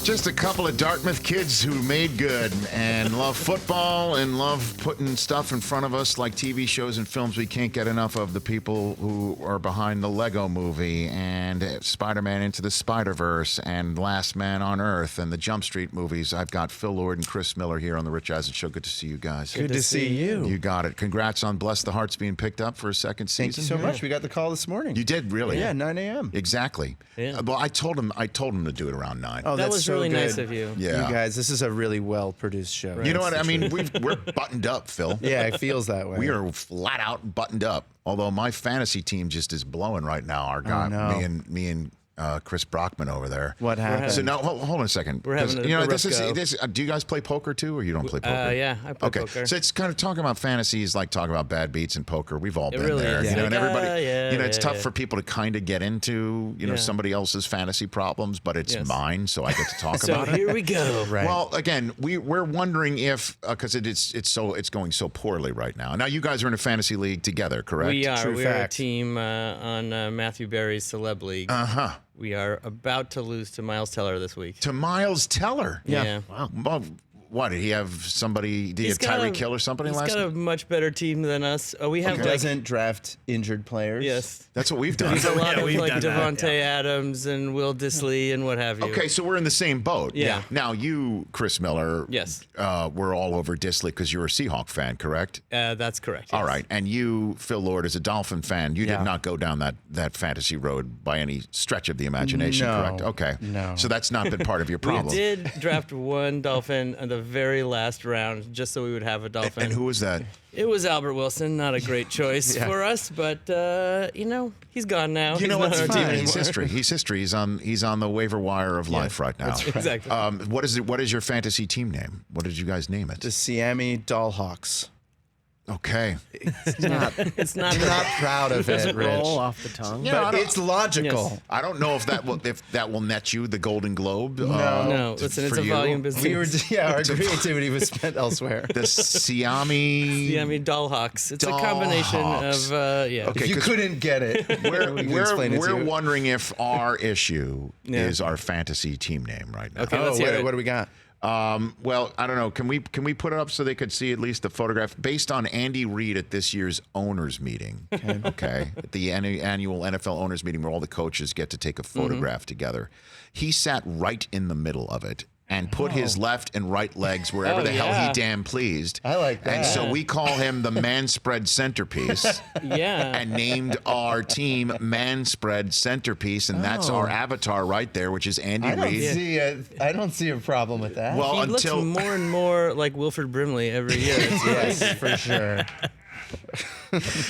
Just a couple of Dartmouth kids who made good and love football and love putting stuff in front of us like TV shows and films we can't get enough of. The people who are behind the Lego movie and Spider-Man Into the Spider-Verse and Last Man on Earth and the Jump Street movies. I've got Phil Lord and Chris Miller here on the Rich Eisen Show. Good to see you guys. Good to see you. You got it. Congrats on Bless the Hearts being picked up for a second season. Thank you so much. We got the call this morning. You did, really? Yeah, 9 a.m. Exactly. Yeah. Well, I told him to do it around 9. Oh, That that's was so really good. nice of you. Yeah. You guys, this is a really well-produced show. You know what? That's I the mean, truth. we're buttoned up, Phil. Yeah, it feels that way. We are flat out buttoned up. Although my fantasy team just is blowing right now. Our guy, no. me and Chris Brockman over there. What happened? So now, hold on a second. We're having 'Cause, a rough this is go. this. Do you guys play poker too, or you don't play poker? Yeah, I play Okay, poker. so it's kind of talking about fantasy is like talking about bad beats in poker. We've all It been really there, is. you know. Like, And everybody, yeah, it's yeah, tough yeah. for people to kind of get into, Yeah. somebody else's fantasy problems, but it's Yes. mine, so I get to talk So about it. here we go. Right. Well, again, we're wondering if because it's going so poorly right now. Now you guys are in a fantasy league together, correct? We are. True We are a fact. team on Matthew Berry's Celeb League. We are about to lose to Miles Teller this week. To Miles Teller. Yeah. Wow. Well, what did he have? Somebody? Did he have Tyreek Hill or somebody He's last? got a much better team than us. We have He like doesn't draft injured players. yes. That's what we've done. There's a lot of we've like done that, Devontae Adams and Will Disley and what have you. Okay, so we're in the same boat. Yeah. Now you, Chris Miller. Yes. We're all over Disley because you're a Seahawk fan, correct? That's correct. All yes. right, and you, Phil Lord, as a Dolphin fan, you Yeah. did not go down that fantasy road by any stretch of the imagination, No. correct? Okay. No. So that's not been part of your We problem. did draft one Dolphin in the very last round just so we would have a Dolphin. And who was that? It was Albert Wilson. Not a great choice Yeah. for us, but he's gone now. You He's know not what's on our team fine. anymore. He's history. He's history. He's on the waiver wire of life right now. Exactly. What is it? What is your fantasy team name? What did you guys name it? The Siami Dollhawks. Okay. It's not. I'm not proud of it, Doesn't Rich. roll off the tongue. Yeah, I But don't- it's logical. Yes. I don't know if that will net you the Golden Globe. No, listen, it's for a you. volume business. We were, our creativity was spent elsewhere. The Siami. Yeah, I mean, Dollhawks. It's a combination Dollhawks. of yeah. Okay. If you 'cause couldn't get it, we can explain it to We're you. wondering if our issue Yeah. is our fantasy team name right now. Okay, Oh, let's hear it. what do we got? Well, I don't know. Can we put it up so they could see at least the photograph based on Andy Reid at this year's owners meeting? Okay, at the annual NFL owners meeting where all the coaches get to take a photograph together. He sat right in the middle of it and put his left and right legs wherever Oh, the hell yeah. he damn pleased. I like that. And so we call him the man spread centerpiece. Yeah. And named our team Man Spread Centerpiece, and that's our avatar right there, which is Andy I don't Reid. I don't see a problem with that. Well, He until looks more and more like Wilford Brimley every year. yes, for sure.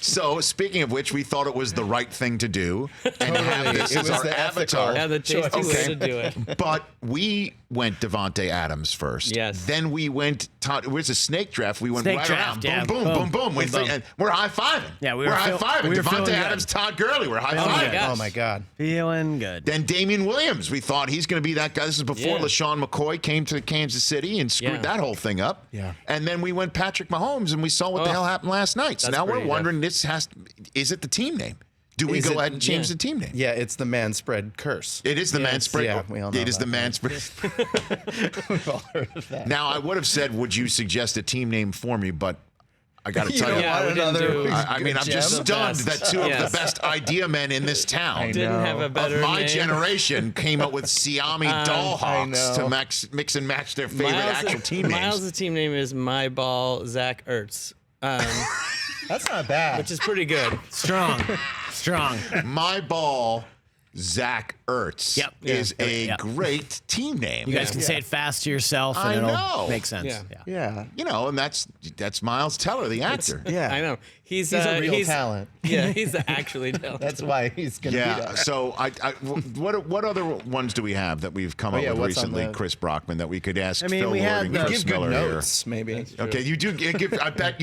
so speaking of which, we thought it was the right thing to do and have this It as was our the avatar. Yeah, the tasty Choice. way to do it. But we went Devontae Adams first. Yes. Then we went. It was a snake draft. We went Snake right draft, around. yeah. Boom, boom, boom, Boom. boom. Boom. And we're high fiving. Yeah, we're high fiving. we were feeling Devontae good. Adams, Todd Gurley. We're high my fiving. gosh. Oh my God. Feeling good. Then Damian Williams, we thought he's going to be that guy. This is before Yeah. LaShawn McCoy came to Kansas City and screwed Yeah. that whole thing up. Yeah. And then we went Patrick Mahomes, and we saw what the Oh, hell happened last night. So that's now we're pretty wondering, is it the team name? Do we Is go it- ahead and change yeah. the team name? Yeah, it's the man spread curse. It is the man Yes. spread. Yeah, we all know it is the about man spread. We've all heard of that. Now, I would have said, would you suggest a team name for me? But I got to You tell don't you, Yeah, want we didn't another do- I mean, I'm just gem? stunned The that best. two of Yes. the best idea men in this town Didn't know. have a better of my name. generation came up with Siami I Dollhawks know. to mix and match their favorite actual team names. Miles' team name is My Ball Zach Ertz, That's not bad. which is pretty good. Strong. Strong. My Ball, Zach Ertz Yep. is Yeah. a Yep. great team name. You guys can say it fast to yourself, and I it'll know. make sense. Yeah. yeah. You know, and that's Miles Teller, the actor. Yeah. I know. He's a real talent. Yeah, he's actually talented. That's why he's going to be Yeah. there. So, what other ones do we have that we've come up yeah, with what's on recently, the- Chris Brockman, that we could ask I mean, Phil we Lord had and the- Chris Give good Miller here? notes, maybe. Okay, you do give. I bet.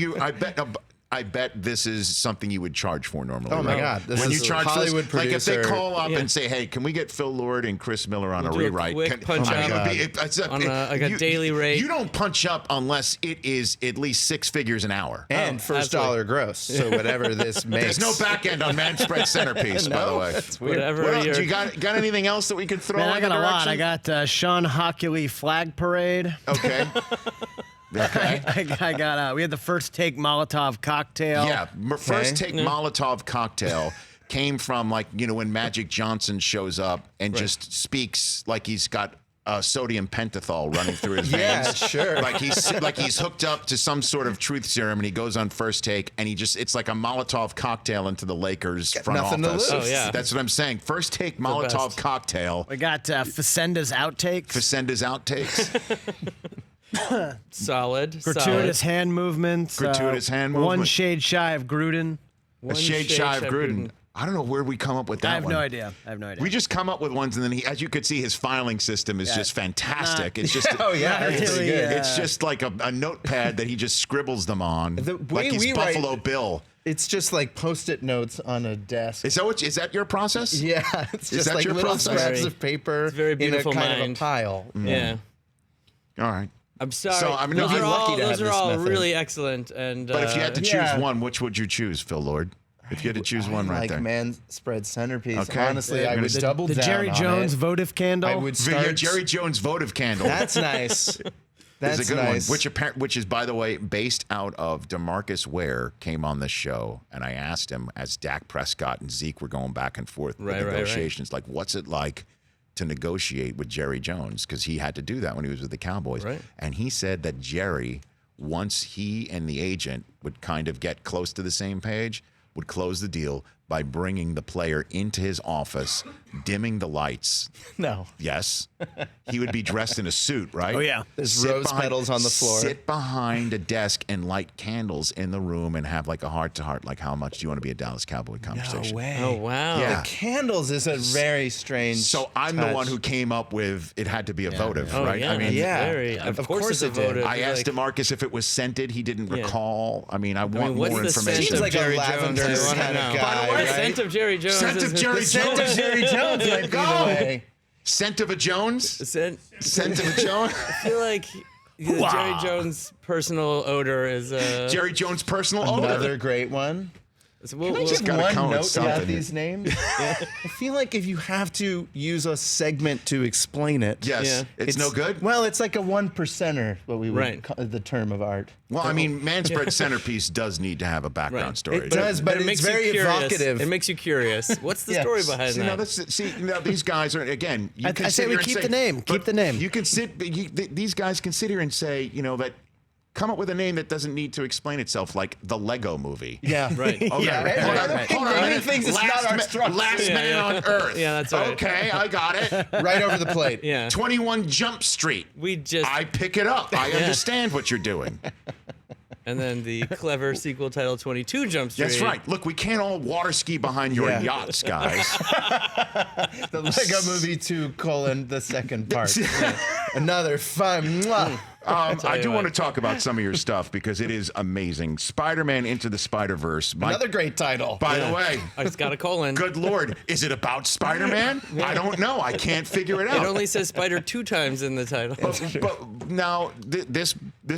I bet this is something you would charge for normally. Oh my right? God, this when is you charge Hollywood for this, like if they producer. call up and say, "Hey, can we get Phil Lord and Chris Miller on a do a rewrite?" quick punch I mean, up it would on a daily rate. You don't punch up unless it is at least 6 figures an hour. And first absolutely. dollar gross. So whatever this makes. There's no back end on man spread centerpiece, by the No, way. that's weird. Whatever. What else? your- You got anything else that we could throw? Man, I in got the a lot. direction? I got Sean Hockley flag parade. Okay. Okay. I got. We had the first take Molotov cocktail. Yeah, first take Molotov cocktail came from when Magic Johnson shows up and just speaks like he's got sodium pentothal running through his Yeah, veins. sure. Like he's hooked up to some sort of truth serum, and he goes on first take, and it's like a Molotov cocktail into the Lakers front nothing to office. lose. Oh, yeah. That's what I'm saying. First take Molotov best. cocktail. We got Facenda's outtakes. Facenda's outtakes. Solid. Gratuitous hand movements. Gratuitous hand One movement. shade shy of Gruden. A shade shy of Gruden. I don't know where we come up with that I have one. no idea. We just come up with ones, and then as you could see, his filing system is just fantastic. It's just Oh yeah, Not it's really, good. it's just like a notepad that he just scribbles them on, The way like he's we write- Buffalo Bill. It's just like Post-it notes on a desk. Is that your process? Yeah, it's just that like your little process? scraps Very- of paper it's very beautiful in a kind mind. of a pile. Yeah. All right. I'm sorry. So, I mean, no, those I'm are lucky all, to have those are this all method. really excellent. And But if you had to choose yeah. one, which would you choose, Phil Lord? If you had to choose one right like there. man spread centerpiece. Okay. Honestly, Yeah, I you're would gonna- double The down Jerry on Jones it. votive candle. I would Yeah, start. Jerry Jones votive candle. That's nice. That's is a good nice. one, which is, by the way, based out of DeMarcus Ware came on the show, and I asked him as Dak Prescott and Zeke were going back and forth with Right, right, negotiations, like, what's it like to negotiate with Jerry Jones? Because he had to do that when he was with the Cowboys. Right. And he said that Jerry, once he and the agent would kind of get close to the same page, would close the deal by bringing the player into his office, dimming the lights. No. Yes. He would be dressed in a suit, right? Oh, yeah. There's Sit rose petals on the floor. Sit behind a desk and light candles in the room and have like a heart-to-heart, like how much do you want to be a Dallas Cowboy conversation. No way. oh wow. Yeah. Candles is a very strange. So I'm the touch. one who came up with it had to be a votive, Oh right? yeah. I mean, yeah. Very. Of, Of course, course it's a it did. votive. I asked like, DeMarcus if it was scented. He didn't Yeah. recall. I mean, I want what's more the scent information. Seems of like a Jerry lavender Jones? I wanna kind of know. guy, By the way, right? scent of Jerry Jones. Scent of is- Jerry Scent of Jones. Jerry Jones might be the way. Scent of a Jones? Scent. Scent of a Jones? I feel like Jerry Jones' personal odor is Jerry Jones' personal odor. Another great one. We'll, Can I we'll- just gotta one come with note something. about these names? I feel like if you have to use a segment to explain it, Yes. Yeah. It's no good? Well, it's like a 1%er, what we would Right. call the term of art. Well, I mean, Manspread Centerpiece does need to have a background Right. story. It does, but it it's makes very you curious. evocative. It makes you curious. What's the Yes. story behind See, that? now these guys are again. You I can say sit we here and keep say- the name, but keep the name. You can these guys can sit here and say, that come up with a name that doesn't need to explain itself, like the Lego Movie. Yeah. Right. Okay, Yeah, right, hold on, right. hold on a Naming minute. things is not our strong Last suit. Man Yeah, on Earth. Yeah, that's right. Okay, I got it. Right over the plate. Yeah. 21 Jump Street. We just I pick it up. I understand what you're doing. and then the clever sequel title 22 Jump Street. That's right. Look, we can't all water ski behind your Yeah. yachts, guys. The Lego Movie 2, the second part. Another fun. Mwah. I you do what. want to talk about some of your stuff because it is amazing. Spider-Man Into the Spider-Verse. Another great title. By the way, I just got a colon. good Lord, is it about Spider-Man? I don't know. I can't figure it out. It only says spider 2 times in the title. But now this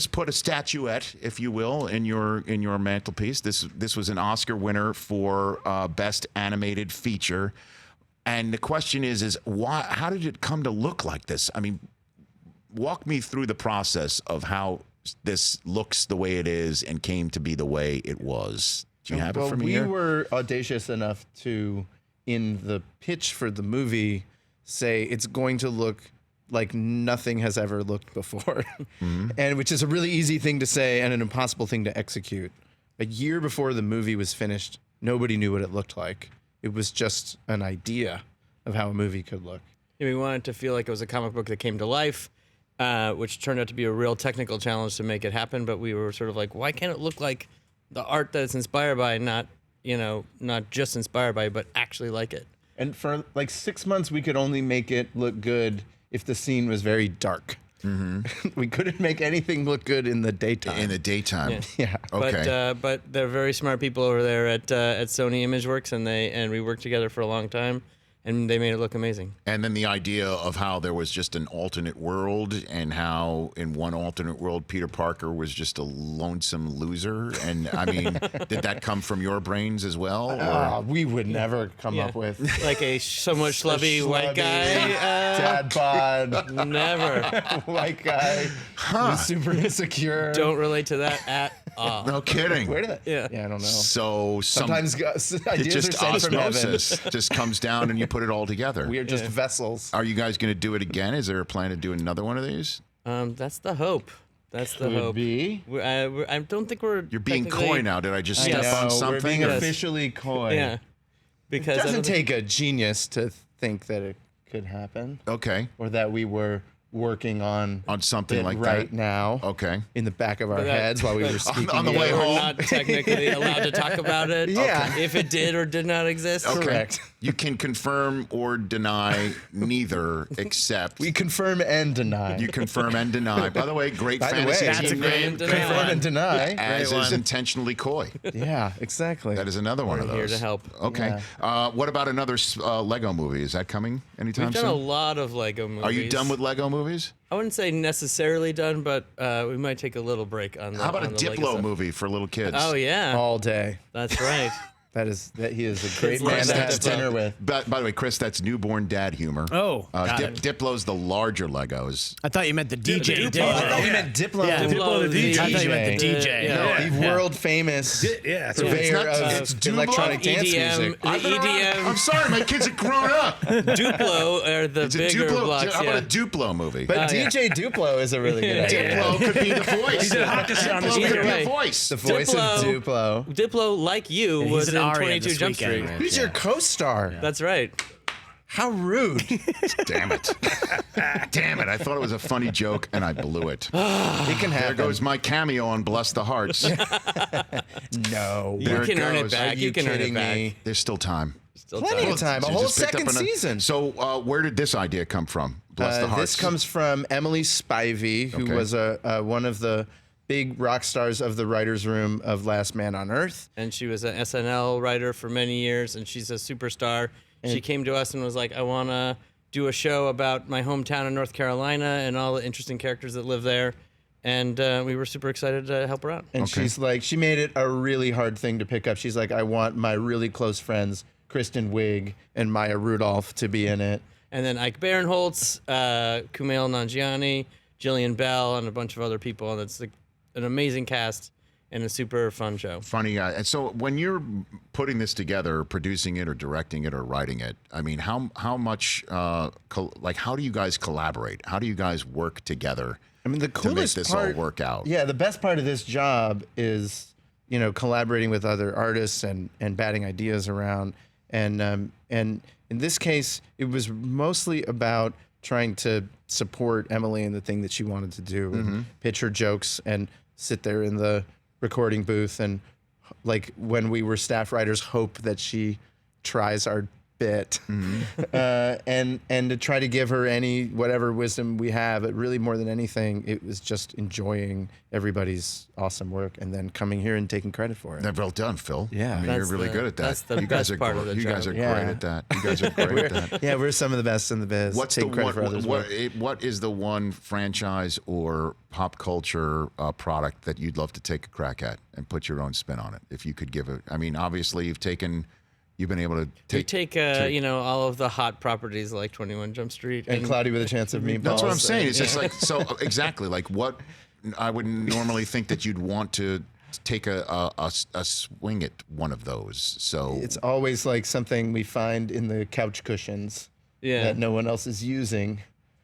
put a statuette, if you will, in your mantelpiece. This was an Oscar winner for best animated feature, and the question is why? How did it come to look like this? I mean, walk me through the process of how this looks the way it is and came to be the way it was. Do you have it Well, for me we here? were audacious enough to, in the pitch for the movie, say it's going to look like nothing has ever looked before, and which is a really easy thing to say and an impossible thing to execute. A year before the movie was finished, nobody knew what it looked like. It was just an idea of how a movie could look. We wanted to feel like it was a comic book that came to life, which turned out to be a real technical challenge to make it happen. But we were sort of like, why can't it look like the art that it's inspired by, not just inspired by, but actually like it? And for like 6 months, we could only make it look good if the scene was very dark. We couldn't make anything look good in the daytime. In the daytime. yeah. Okay. But they're very smart people over there at Sony ImageWorks, and we worked together for a long time, and they made it look amazing. And then the idea of how there was just an alternate world, and how in one alternate world Peter Parker was just a lonesome loser. And I mean, did that come from your brains as well? Or? We would never come Yeah. up with Like a somewhat schlubby white schlubby guy. dad bod Never. white guy who's super insecure. Don't relate to that at all. No kidding. Where did that? Yeah. I don't know. So Sometimes it's ideas just are sent from heaven. osmosis just comes down and you put it all together. We are just vessels. Are you guys going to do it again? Is there a plan to do another one of these? That's the hope. That's the Could hope. be. I don't think we're. You're being technically- coy now. Did I just I step know, on something? we're being Yes. officially coy. Yeah. Because It I doesn't don't think- take a genius to think that it could happen, Okay. or that we were working on Something it like right that. now. Okay. In the back of our But that- heads while we were speaking. on the Yeah, way we're home. not technically allowed to talk about it. Yeah. If it did or did not exist. Okay. Correct. You can confirm or deny neither, except We confirm and deny. you confirm and deny. By the way, great By the fantasy way, That's a team great name. deny. confirm and deny. As Great is one. intentionally coy. Yeah, exactly. That is another one of We're those. here to help. Okay. What about another Lego movie? Is that coming anytime We've done a soon? lot of Lego movies. Are you done with Lego movies? I wouldn't say necessarily done, but we might take a little break on the. How about a on the Lego Diplo stuff. movie for little kids? Oh yeah, All day. that's right. He is a great Kids man love to that have Diplo. dinner with. By the way, Chris, that's newborn dad humor. Oh, got it. Diplo's the larger Legos. I thought you meant the DJ. Diplo. I thought you meant Diplo. Yeah, Diplo the I thought you meant the DJ. DJ. Yeah. The world famous Yeah, it's purveyor not- of it's Duplo? electronic dance EDM, music. the I've been around- EDM, I'm sorry, my kids are grown up. Duplo are the It's a bigger Duplo. blocks. How Yeah. about a Duplo movie? But DJ Duplo is a really good idea. Diplo could be the voice. Diplo Either could be way. the voice. The voice of Diplo. Duplo. Diplo, like you, was He's in an Aria 22 this Jump weekend, Street. man. Who's your co-star? That's right. How rude. Damn it. Damn it. I thought it was a funny joke and I blew it. It can There happen. goes my cameo on Bless the Hearts. No. You There it can earn it goes. back. Are You you can earn it kidding back. me? There's still time. Still Plenty time. of time. A You whole just picked up second an- season. So where did this idea come from? Bless the Hearts. This comes from Emily Spivey, who Okay. was one of the big rock stars of the writers' room of Last Man on Earth. And she was an SNL writer for many years, and she's a superstar. She came to us and was like, I want to do a show about my hometown in North Carolina and all the interesting characters that live there. And we were super excited to help her out. And Okay. she's like, she made it a really hard thing to pick up. She's like, I want my really close friends, Kristen Wiig and Maya Rudolph, to be in it. And then Ike Barinholtz, Kumail Nanjiani, Jillian Bell, and a bunch of other people. And it's like an amazing cast and a super fun show. Funny guy. And so when you're putting this together, producing it or directing it or writing it, I mean, how much, how do you guys collaborate? How do you guys work together I mean, the to make coolest this part, all work out? Yeah, the best part of this job is, collaborating with other artists and batting ideas around. And in this case, it was mostly about trying to support Emily in the thing that she wanted to do, and pitch her jokes and sit there in the recording booth and, like, when we were staff writers, hope that she tries our bit, and to try to give her whatever wisdom we have. But really, more than anything, it was just enjoying everybody's awesome work and then coming here and taking credit for it. Well done, Phil. Yeah. I mean, you're That's really the- good at that. that's the you guys best are part of the You guys job. are Yeah. great at that. You guys are great at that. Yeah, we're some of the best in the biz. What's the Take credit for others' work. what is the one franchise or pop culture product that you'd love to take a crack at and put your own spin on it? If you could give it, I mean, obviously you've been able to We take. take, all of the hot properties like 21 Jump Street. And Cloudy with a Chance of Meatballs. That's what I'm saying. It's just like so exactly like what I would normally think that you'd want to take a swing at one of those. So It's always like something we find in the couch cushions Yeah. that no one else is using.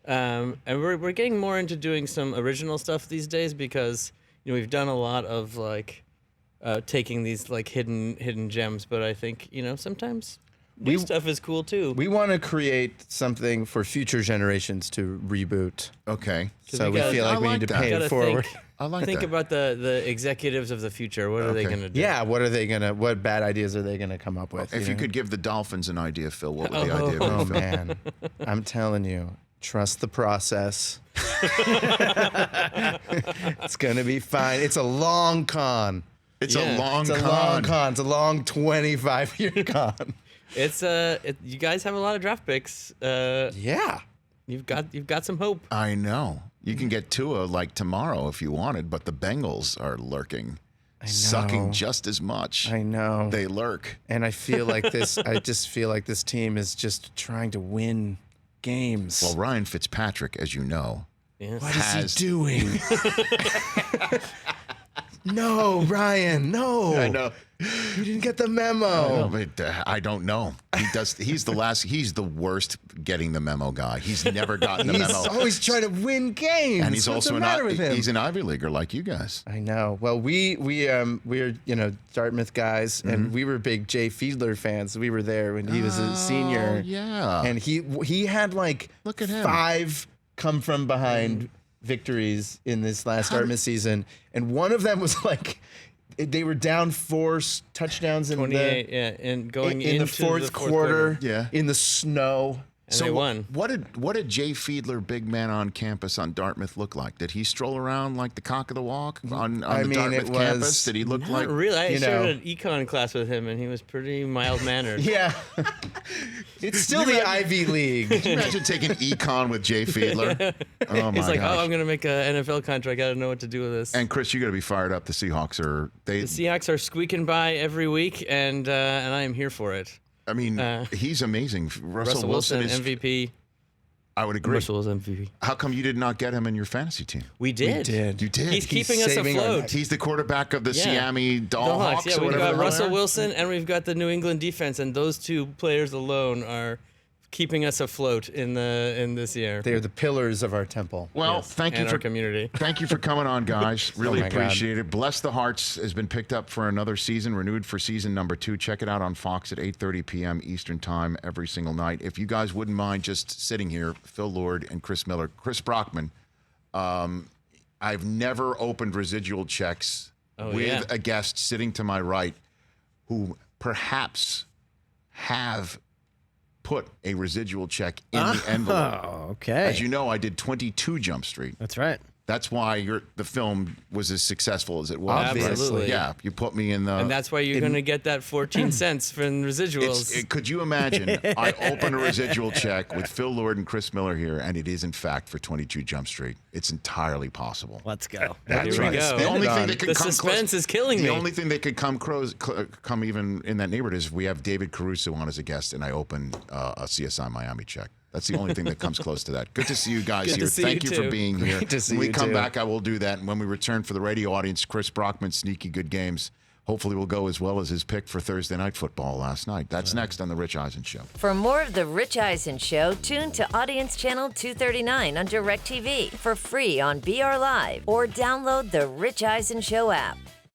And we're getting more into doing some original stuff these days because we've done a lot of like taking these like hidden gems, but I think sometimes new stuff is cool too. We want to create something for future generations to reboot. okay, So we we gotta- feel like I we like need to that. pay Gotta it forward. think, I like think that. about the executives of the future. What are they Okay. gonna do? Yeah, what bad ideas are they going to come up with? if you know? could give the Dolphins an idea, Phil, what would the idea be? Oh Phil? man, I'm telling you, trust the process. It's gonna be fine. It's a long con. It's Yeah. a long It's a con. long con. It's a long 25-year con. It's you guys have a lot of draft picks. Yeah. You've got some hope. I know. You can get Tua like tomorrow if you wanted, but the Bengals are lurking, sucking just as much. I know. They lurk. And I feel like this. I just feel like this team is just trying to win games. Well, Ryan Fitzpatrick, as you know, Yes. what is has- he doing? No, Ryan. No. I know. You didn't get the memo. But I don't know. He does. He's the worst getting the memo guy. He's never gotten the He's memo. always trying to win games. And he's What's also the matter with him? he's an Ivy Leaguer like you guys. I know. Well, we're Dartmouth guys, and we were big Jay Fiedler fans. We were there when he was a senior. yeah. And he had like Look at him. 5 come from behind victories in this last Dartmouth season, and one of them was like they were down 4 touchdowns in 28, yeah, and going in the into fourth quarter, Yeah. in the snow. and they won. What did Jay Fiedler, big man on campus on Dartmouth, look like? Did he stroll around like the cock of the walk on I the mean, Dartmouth it was campus? Did he look Not like? really. I you shared know. an econ class with him, and he was pretty mild mannered. Yeah, it's still the Ivy League. Can you imagine taking econ with Jay Fiedler? Oh my He's like, gosh. "Oh, I'm gonna make an NFL contract. I don't know what to do with this." And Chris, you got to be fired up. The Seahawks are they? the Seahawks are squeaking by every week, and I am here for it. I mean, he's amazing. Russell Wilson, is. MVP. I would agree. Russell was MVP. How come you did not get him in your fantasy team? We did. You did. He's keeping us saving our afloat. He's the quarterback of the Yeah. Siami The Dollhawks. Hawks, yeah, or we've whatever got the hell Russell they are. Wilson and we've got the New England defense, and those 2 players alone are keeping us afloat in this year. They are the pillars of our temple. Well, Yes, thank you and for our community. Thank you for coming on, guys. Really my God. appreciate it. Bless the Hearts has been picked up for another season, renewed for season number 2. Check it out on Fox at 8:30 p.m. Eastern Time every single night. If you guys wouldn't mind just sitting here, Phil Lord and Chris Miller, Chris Brockman. I've never opened residual checks with yeah. a guest sitting to my right who perhaps have put a residual check in the envelope. Oh, okay. As you know, I did 22 Jump Street. That's right. That's why the film was as successful as it was. Obviously. Absolutely. Yeah, you put me in the. And that's why you're going to get that 14 cents from residuals. Could you imagine? I open a residual check with Phil Lord and Chris Miller here, and it is in fact for 22 Jump Street. It's entirely possible. Let's go. That's Here we right. go. The only thing that could The come suspense close, is killing me. The only thing that could come even in that neighborhood is if we have David Caruso on as a guest, and I open a CSI Miami check. That's the only thing that comes close to that. Good to see you guys Good to here. see Thank you you for too. being here. Great to see when we you come too. back, I will do that. And when we return for the radio audience, Chris Brockman's sneaky good games hopefully will go as well as his pick for Thursday Night Football last night. That's next on The Rich Eisen Show. For more of The Rich Eisen Show, tune to Audience Channel 239 on DirecTV for free on BR Live or download the Rich Eisen Show app.